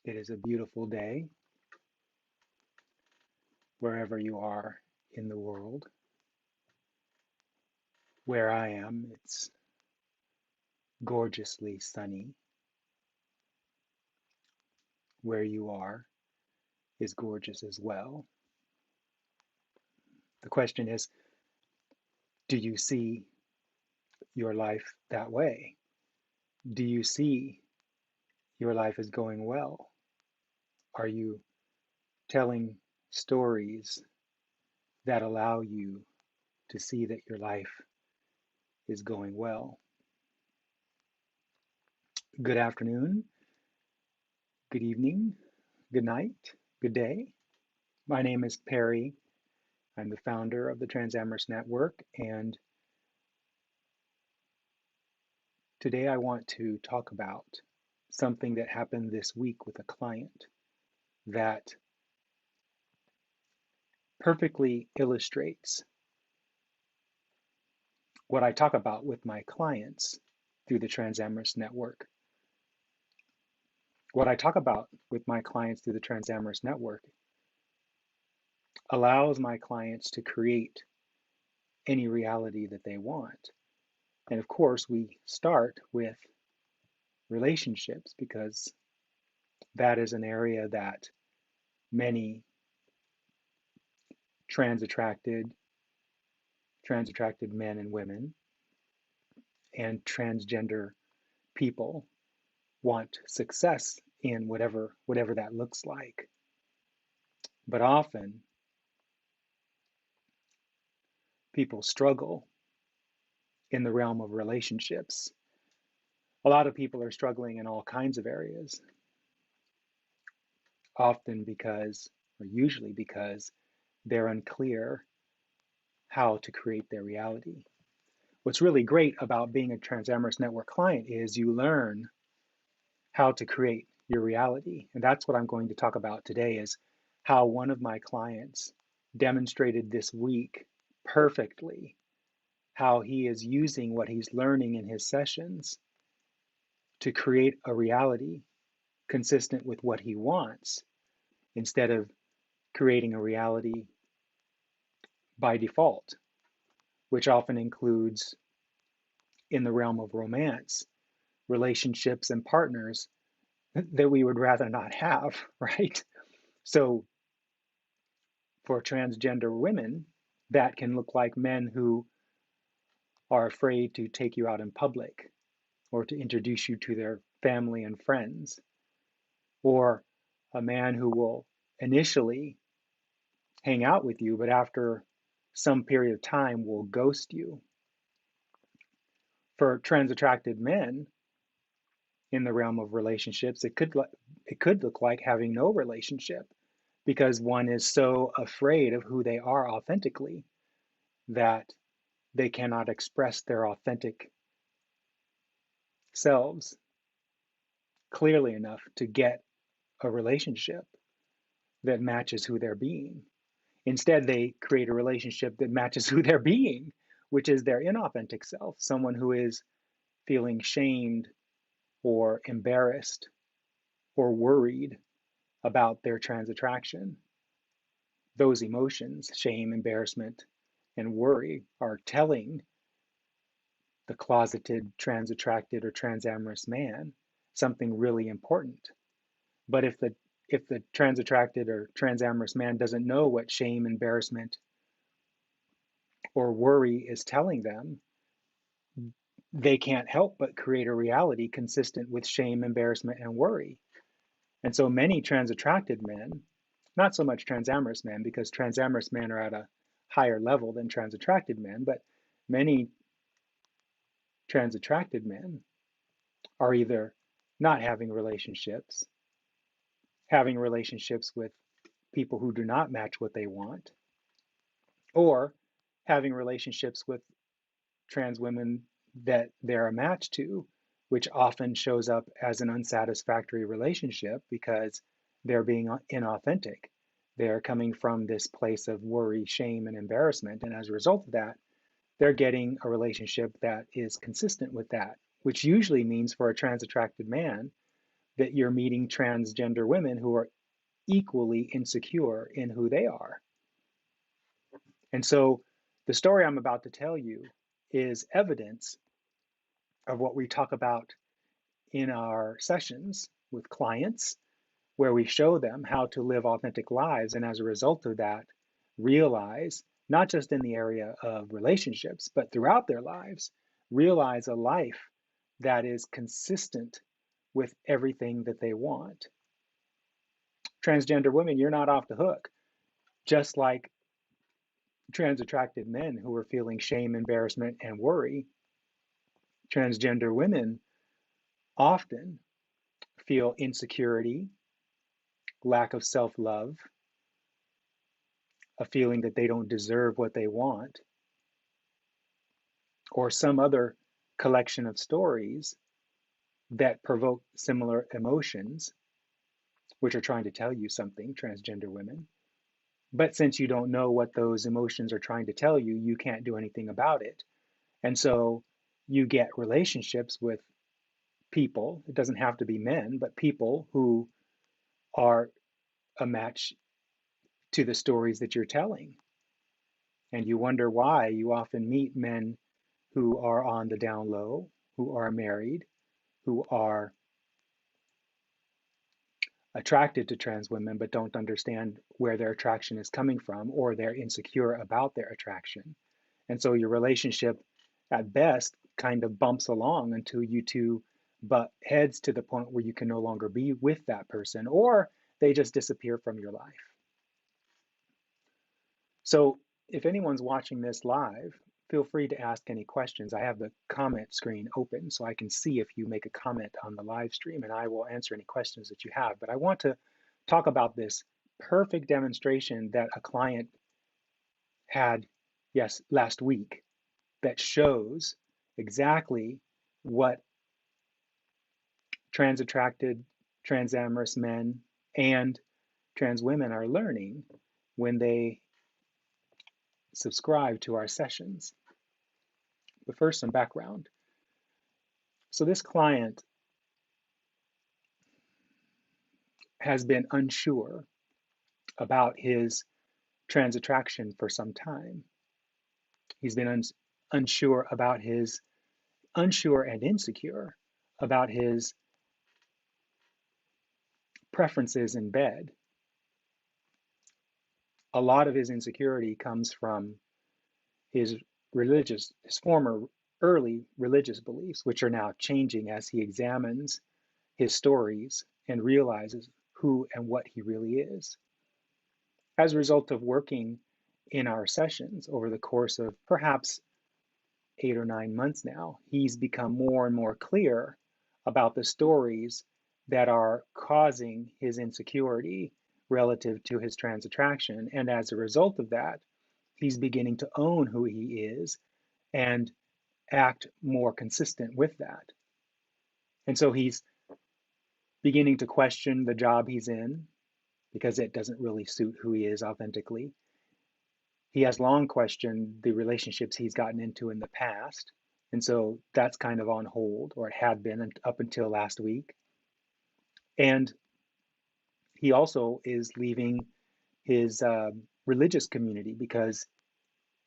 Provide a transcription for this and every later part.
It is a beautiful day wherever you are in the world. Where I am, it's gorgeously sunny. Where you are is gorgeous as well. The question is, do you see your life that way? Do you see your life is going well? Are you telling stories that allow you to see that your life is going well? Good afternoon, good evening, good night, good day. My name is Perry. I'm the founder of the Transamorous Network, and today I want to talk about something that happened this week with a client that perfectly illustrates what I talk about with my clients through the Transamorous Network. What I talk about with my clients through the Transamorous Network allows my clients to create any reality that they want. And of course, we start with relationships because that is an area that many trans attracted men and women and transgender people want success in whatever that looks like. But often people struggle in the realm of relationships. A lot of people are struggling in all kinds of areas, often because, or usually because, they're unclear how to create their reality. What's really great about being a Transamorous Network client is you learn how to create your reality. And that's what I'm going to talk about today is how one of my clients demonstrated this week perfectly how he is using what he's learning in his sessions to create a reality consistent with what he wants instead of creating a reality by default, which often includes, in the realm of romance, relationships and partners that we would rather not have, right? So for transgender women, that can look like men who are afraid to take you out in public or to introduce you to their family and friends, or a man who will initially hang out with you, but after some period of time will ghost you. For trans attracted men in the realm of relationships, it could look like having no relationship because one is so afraid of who they are authentically that they cannot express their authentic selves clearly enough to get a relationship that matches who they're being. Instead, they create a relationship that matches who they're being, which is their inauthentic self, someone who is feeling shamed or embarrassed or worried about their trans attraction. Those emotions, shame, embarrassment, and worry, are telling the closeted, trans attracted, or transamorous man something really important. But if the trans attracted or transamorous man doesn't know what shame, embarrassment, or worry is telling them, they can't help but create a reality consistent with shame, embarrassment, and worry. And so many trans attracted men, not so much transamorous men, because transamorous men are at a higher level than trans attracted men, but many trans attracted men are either not having relationships with people who do not match what they want, or having relationships with trans women that they're a match to, which often shows up as an unsatisfactory relationship because they're being inauthentic. They're coming from this place of worry, shame, and embarrassment. And as a result of that, they're getting a relationship that is consistent with that, which usually means for a trans attracted man that you're meeting transgender women who are equally insecure in who they are. And so the story I'm about to tell you is evidence of what we talk about in our sessions with clients, where we show them how to live authentic lives. And as a result of that, realize, not just in the area of relationships, but throughout their lives, realize a life that is consistent with everything that they want. Transgender women, you're not off the hook. Just like trans attracted men who are feeling shame, embarrassment, and worry, transgender women often feel insecurity, lack of self love, a feeling that they don't deserve what they want, or some other collection of stories that provoke similar emotions, which are trying to tell you something, transgender women. But since you don't know what those emotions are trying to tell you, you can't do anything about it. And so you get relationships with people, it doesn't have to be men, but people who are a match to the stories that you're telling. And you wonder why you often meet men who are on the down low, who are married, who are attracted to trans women but don't understand where their attraction is coming from, or they're insecure about their attraction. And so your relationship at best kind of bumps along until you two butt heads to the point where you can no longer be with that person, or they just disappear from your life. So if anyone's watching this live, feel free to ask any questions. I have the comment screen open so I can see if you make a comment on the live stream, and I will answer any questions that you have. But I want to talk about this perfect demonstration that a client had, yes, last week, that shows exactly what trans attracted, transamorous men and trans women are learning when they subscribe to our sessions. But first, some background. So this client has been unsure about his trans attraction for some time. He's been unsure about his, unsure and insecure about his preferences in bed. A lot of his insecurity comes from his his former early religious beliefs, which are now changing as he examines his stories and realizes who and what he really is. As a result of working in our sessions over the course of perhaps 8 or 9 months now, he's become more and more clear about the stories that are causing his insecurity relative to his trans attraction. And as a result of that, he's beginning to own who he is and act more consistent with that. And so he's beginning to question the job he's in because it doesn't really suit who he is authentically. He has long questioned the relationships he's gotten into in the past. And so that's kind of on hold, or it had been up until last week. And he also is leaving his religious community because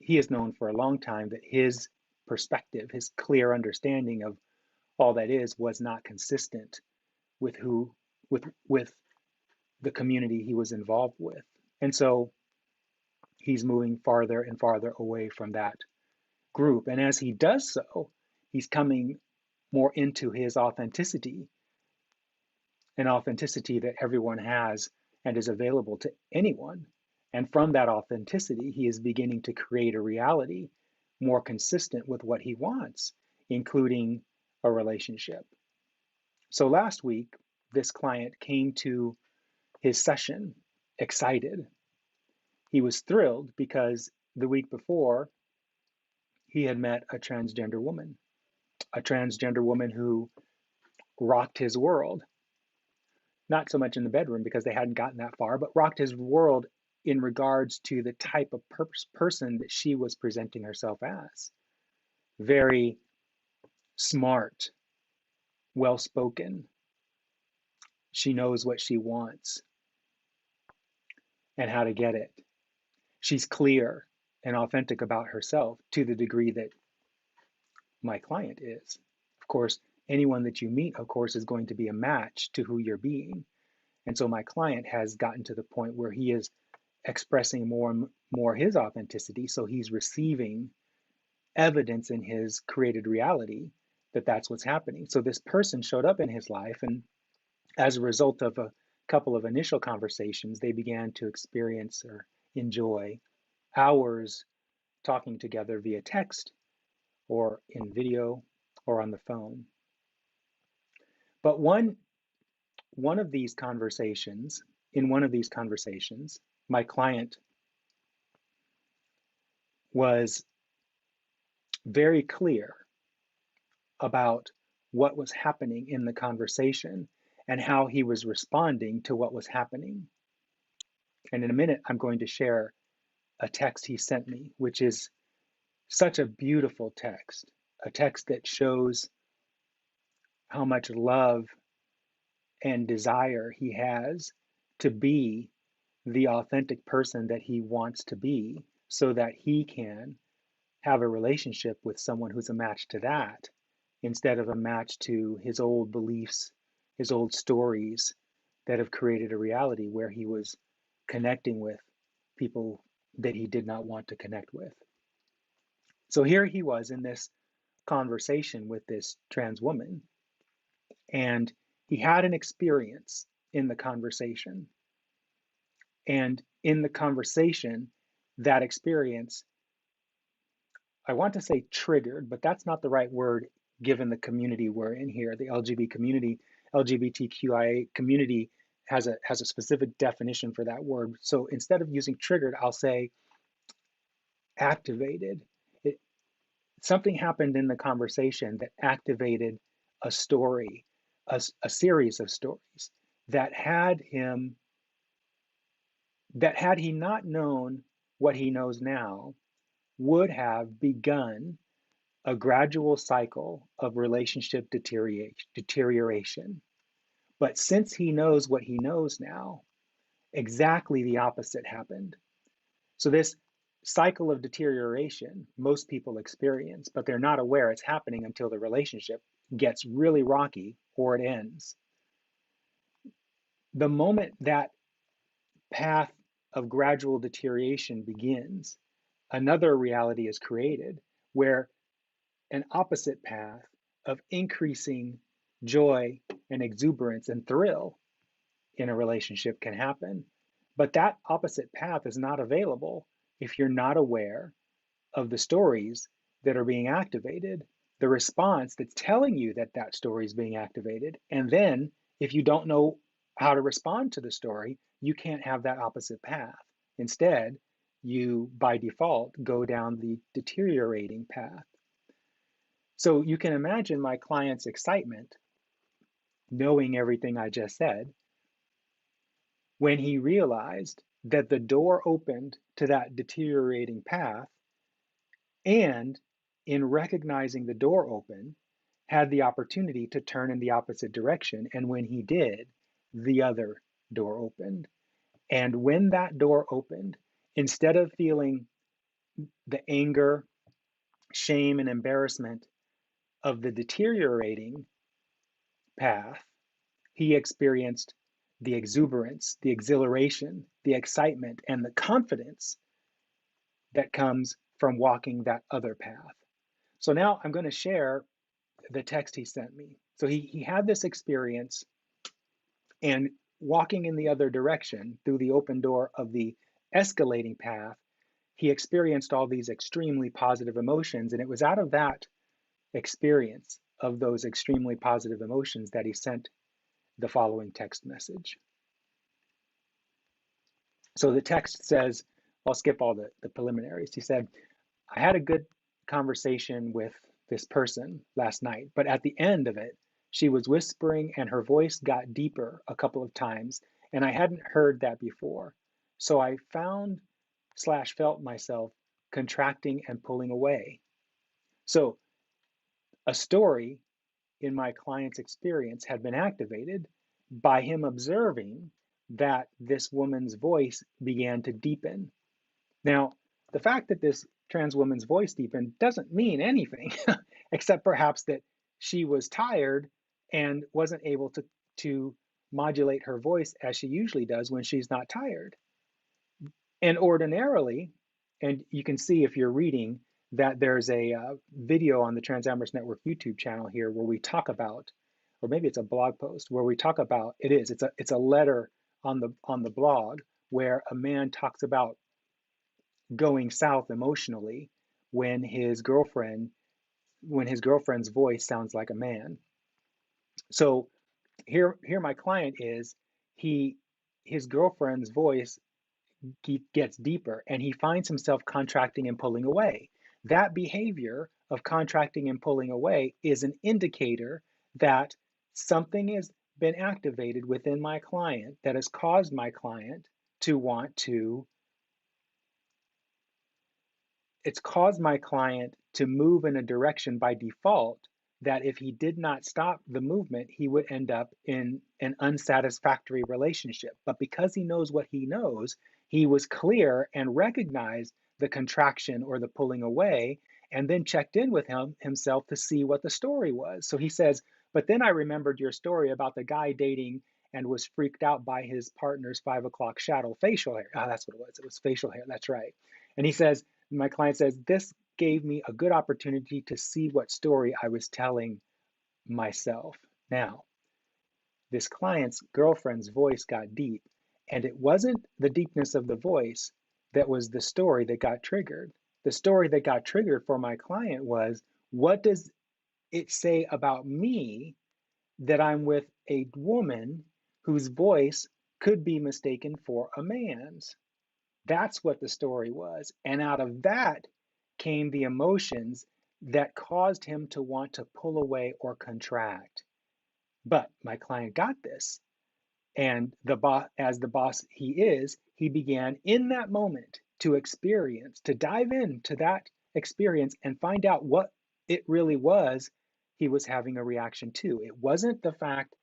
he has known for a long time that his perspective, his clear understanding of all that is, was not consistent with with the community he was involved with. And so he's moving farther and farther away from that group. And as he does so, he's coming more into his authenticity, an authenticity that everyone has and is available to anyone. And from that authenticity, he is beginning to create a reality more consistent with what he wants, including a relationship. So last week, this client came to his session excited. He was thrilled because the week before, he had met a transgender woman who rocked his world. Not so much in the bedroom because they hadn't gotten that far, but rocked his world in regards to the type of person that she was presenting herself as. Very smart, well spoken, She knows what she wants and how to get it. She's clear and authentic about herself to the degree that my client is. Of course, anyone that you meet, of course, is going to be a match to who you're being. And so my client has gotten to the point where he is expressing more and more his authenticity. So he's receiving evidence in his created reality that that's what's happening. So this person showed up in his life, and as a result of a couple of initial conversations, they began to experience or enjoy hours talking together via text or in video or on the phone. But one of these conversations, in one of these conversations, my client was very clear about what was happening in the conversation and how he was responding to what was happening. And in a minute, I'm going to share a text he sent me, which is such a beautiful text, a text that shows how much love and desire he has to be the authentic person that he wants to be so that he can have a relationship with someone who's a match to that instead of a match to his old beliefs, his old stories that have created a reality where he was connecting with people that he did not want to connect with. So here he was in this conversation with this trans woman, and he had an experience in the conversation. And in the conversation, that experience, I want to say triggered, but that's not the right word given the community we're in here. The LGBT community, LGBTQIA community has a specific definition for that word. So instead of using triggered, I'll say activated. It, something happened in the conversation that activated a story, a series of stories that had him, that had he not known what he knows now, would have begun a gradual cycle of relationship deterioration. But since he knows what he knows now, exactly the opposite happened. So, this cycle of deterioration, most people experience, but they're not aware it's happening until the relationship gets really rocky or it ends. The moment that path of gradual deterioration begins, another reality is created where an opposite path of increasing joy and exuberance and thrill in a relationship can happen. But that opposite path is not available if you're not aware of the stories that are being activated, the response that's telling you that that story is being activated. And then if you don't know how to respond to the story, you can't have that opposite path. Instead, you by default go down the deteriorating path. So you can imagine my client's excitement knowing everything I just said when he realized that the door opened to that deteriorating path, and in recognizing the door open, had the opportunity to turn in the opposite direction. And when he did, the other door opened. And when that door opened, instead of feeling the anger, shame, and embarrassment of the deteriorating path, he experienced the exuberance, the exhilaration, the excitement, and the confidence that comes from walking that other path. So now I'm going to share the text he sent me. So he had this experience, and walking in the other direction through the open door of the escalating path, he experienced all these extremely positive emotions. And it was out of that experience of those extremely positive emotions that he sent the following text message. So the text says, I'll skip all the preliminaries. He said, I had a good conversation with this person last night, but at the end of it, she was whispering and her voice got deeper a couple of times, and I hadn't heard that before. So I found slash felt myself contracting and pulling away. So a story in my client's experience had been activated, by him observing that this woman's voice began to deepen. Now, the fact that this trans woman's voice deepened doesn't mean anything, except perhaps that she was tired and wasn't able to modulate her voice as she usually does when she's not tired. And ordinarily, and you can see if you're reading that there's a video on the Transamorous Network YouTube channel here where we talk about, or maybe it's a blog post where we talk about, it's a letter on the blog where a man talks about going south emotionally when his girlfriend's voice sounds like a man. So here my client is, he his girlfriend's voice gets deeper and he finds himself contracting and pulling away. That behavior of contracting and pulling away is an indicator that something has been activated within my client that has caused my client to want to it's caused my client to move in a direction by default that if he did not stop the movement, he would end up in an unsatisfactory relationship. But because he knows what he knows, he was clear and recognized the contraction or the pulling away, and then checked in with himself to see what the story was. So he says, but then I remembered your story about the guy dating and was freaked out by his partner's 5 o'clock shadow facial hair. Oh, that's what it was. It was facial hair. That's right. And he says, my client says, this gave me a good opportunity to see what story I was telling myself. Now, this client's girlfriend's voice got deep, and it wasn't the deepness of the voice that was the story that got triggered. The story that got triggered for my client was, what does it say about me that I'm with a woman whose voice could be mistaken for a man's? That's what the story was. And out of that came the emotions that caused him to want to pull away or contract. But my client got this. And as the boss he is, he began in that moment to experience, to dive into that experience and find out what it really was he was having a reaction to. It wasn't the fact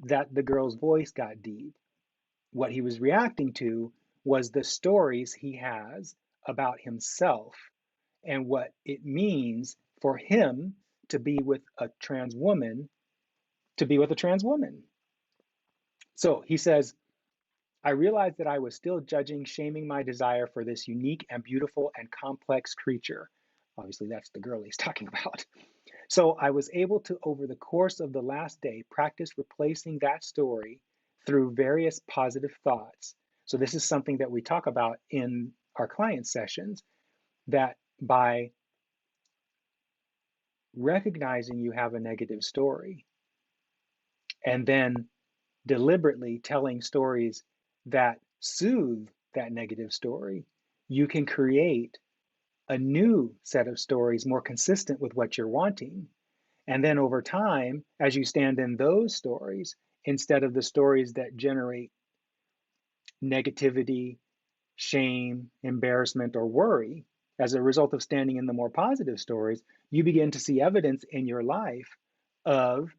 that the girl's voice got deep. What he was reacting to was the stories he has about himself and what it means for him to be with a trans woman, to be with a trans woman. So he says, I realized that I was still judging, shaming my desire for this unique and beautiful and complex creature. Obviously, that's the girl he's talking about. So I was able to, over the course of the last day, practice replacing that story through various positive thoughts. So this is something that we talk about in our client sessions, that by recognizing you have a negative story and then deliberately telling stories that soothe that negative story, you can create a new set of stories more consistent with what you're wanting. And then over time, as you stand in those stories, instead of the stories that generate negativity, shame, embarrassment, or worry, as a result of standing in the more positive stories, you begin to see evidence in your life of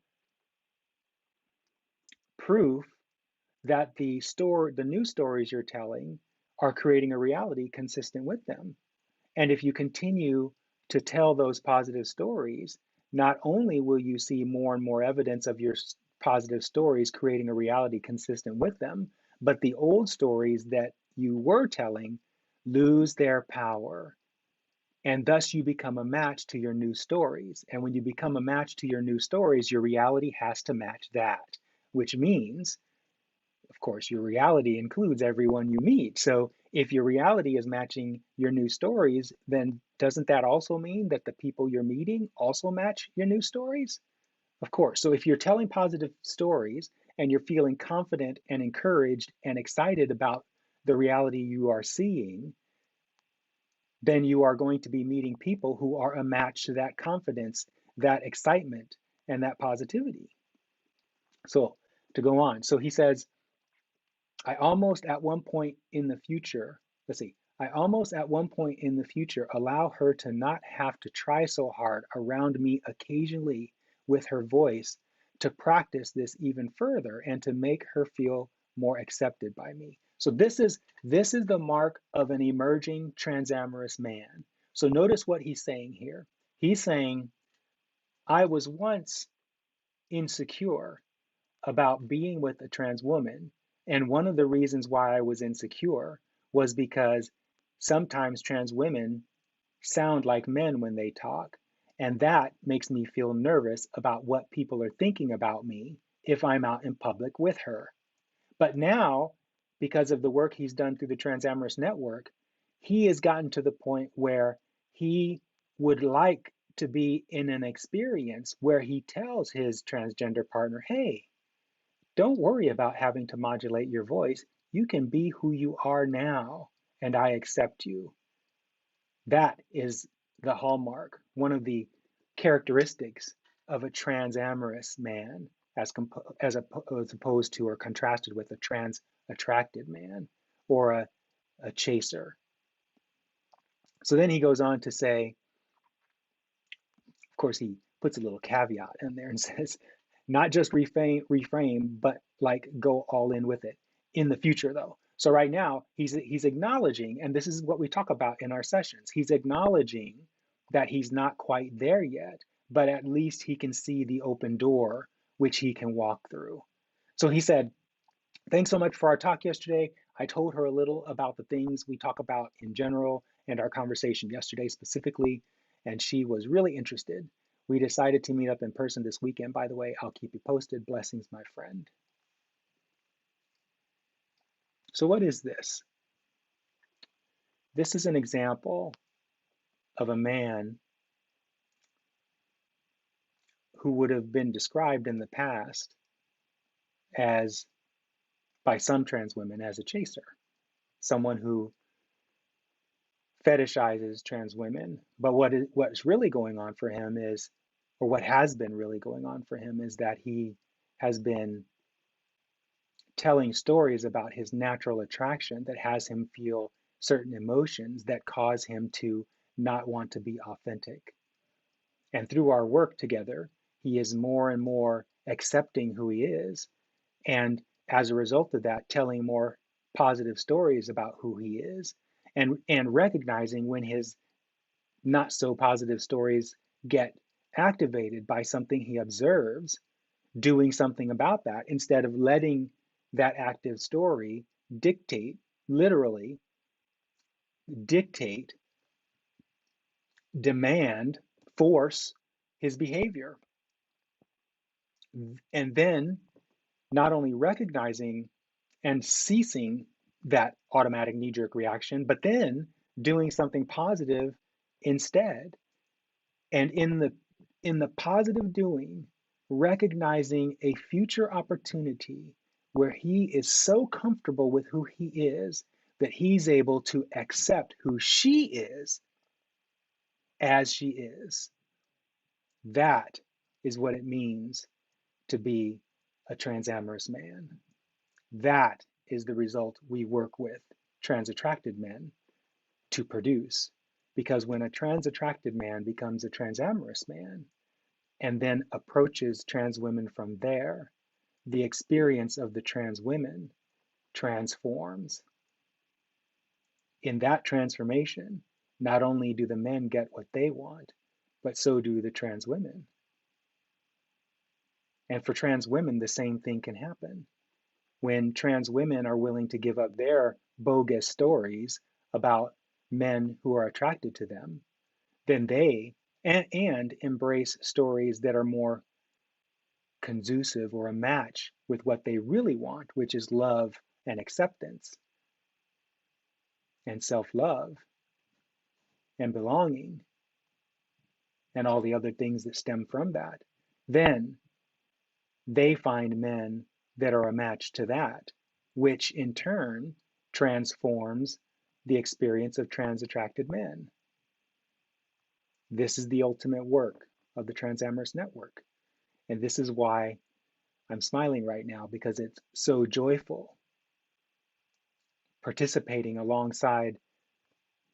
proof that the new stories you're telling are creating a reality consistent with them. And if you continue to tell those positive stories, not only will you see more and more evidence of your positive stories creating a reality consistent with them, but the old stories that you were telling lose their power. And thus you become a match to your new stories. And when you become a match to your new stories, your reality has to match that, which means, of course, your reality includes everyone you meet. So if your reality is matching your new stories, then doesn't that also mean that the people you're meeting also match your new stories? Of course. So if you're telling positive stories and you're feeling confident and encouraged and excited about the reality you are seeing, then you are going to be meeting people who are a match to that confidence, that excitement, and that positivity. So to go on, so he says, I almost at one point in the future, let's see, I almost at one point in the future allow her to not have to try so hard around me occasionally with her voice to practice this even further and to make her feel more accepted by me. So this is the mark of an emerging transamorous man. So notice what he's saying here. He's saying, I was once insecure about being with a trans woman, and one of the reasons why I was insecure was because sometimes trans women sound like men when they talk, and that makes me feel nervous about what people are thinking about me if I'm out in public with her. But now, because of the work he's done through the Transamorous Network, he has gotten to the point where he would like to be in an experience where he tells his transgender partner, hey, don't worry about having to modulate your voice. You can be who you are now, and I accept you. That is the hallmark, one of the characteristics of a transamorous man, as opposed to or contrasted with a trans attracted man or a chaser. So then he goes on to say, of course, he puts a little caveat in there and says, not just reframe, but like go all in with it in the future, though. So right now, he's acknowledging, and this is what we talk about in our sessions. He's acknowledging that he's not quite there yet, but at least he can see the open door which he can walk through. So he said, thanks so much for our talk yesterday. I told her a little about the things we talk about in general and our conversation yesterday specifically, and she was really interested. We decided to meet up in person this weekend, by the way. I'll keep you posted. Blessings, my friend. So, what is this? This is an example of a man who would have been described in the past as, by some trans women, as a chaser, someone who fetishizes trans women. But what's really going on for him is, or what has been really going on for him, is that he has been telling stories about his natural attraction that has him feel certain emotions that cause him to not want to be authentic. And through our work together, he is more and more accepting who he is. And as a result of that, telling more positive stories about who he is, and recognizing when his not so positive stories get activated by something he observes, doing something about that instead of letting that active story dictate, literally dictate, demand, force his behavior. And then not only recognizing and ceasing that automatic knee jerk reaction, but then doing something positive instead. And in the positive doing, recognizing a future opportunity where he is so comfortable with who he is that he's able to accept who she is as she is. That is what it means to be a transamorous man. That is the result we work with trans attracted men to produce. Because when a trans attracted man becomes a transamorous man and then approaches trans women from there, the experience of the trans women transforms. In that transformation, not only do the men get what they want, but so do the trans women. And for trans women, the same thing can happen. When trans women are willing to give up their bogus stories about men who are attracted to them, then they and embrace stories that are more conducive or a match with what they really want, which is love and acceptance and self-love and belonging and all the other things that stem from that, then they find men that are a match to that, which in turn transforms the experience of trans attracted men. This is the ultimate work of the Transamorous Network. And this is why I'm smiling right now, because it's so joyful participating alongside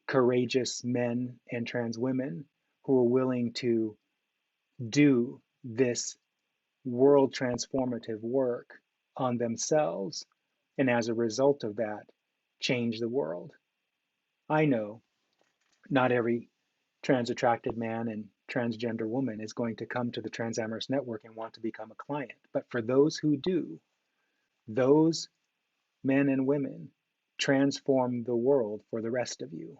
courageous men and trans women who are willing to do this world transformative work on themselves, and as a result of that, change the world. I know not every trans attracted man and transgender woman is going to come to the Transamorous Network and want to become a client. But for those who do, those men and women transform the world for the rest of you.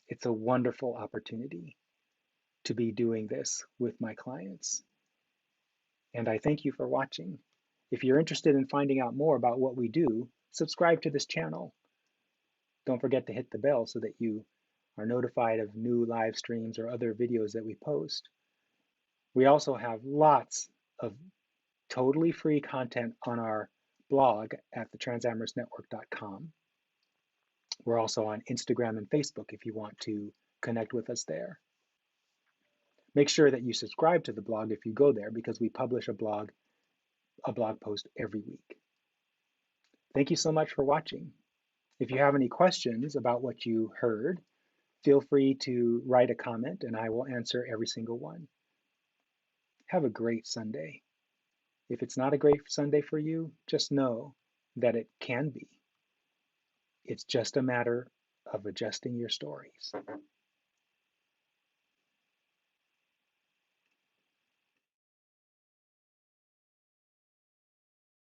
It's a wonderful opportunity to be doing this with my clients. And I thank you for watching. If you're interested in finding out more about what we do, subscribe to this channel. Don't forget to hit the bell so that you are notified of new live streams or other videos that we post. We also have lots of totally free content on our blog at thetransamorousnetwork.com. We're also on Instagram and Facebook if you want to connect with us there. Make sure that you subscribe to the blog if you go there, because we publish a blog post every week. Thank you so much for watching. If you have any questions about what you heard, feel free to write a comment and I will answer every single one. Have a great Sunday. If it's not a great Sunday for you, just know that it can be. It's just a matter of adjusting your stories.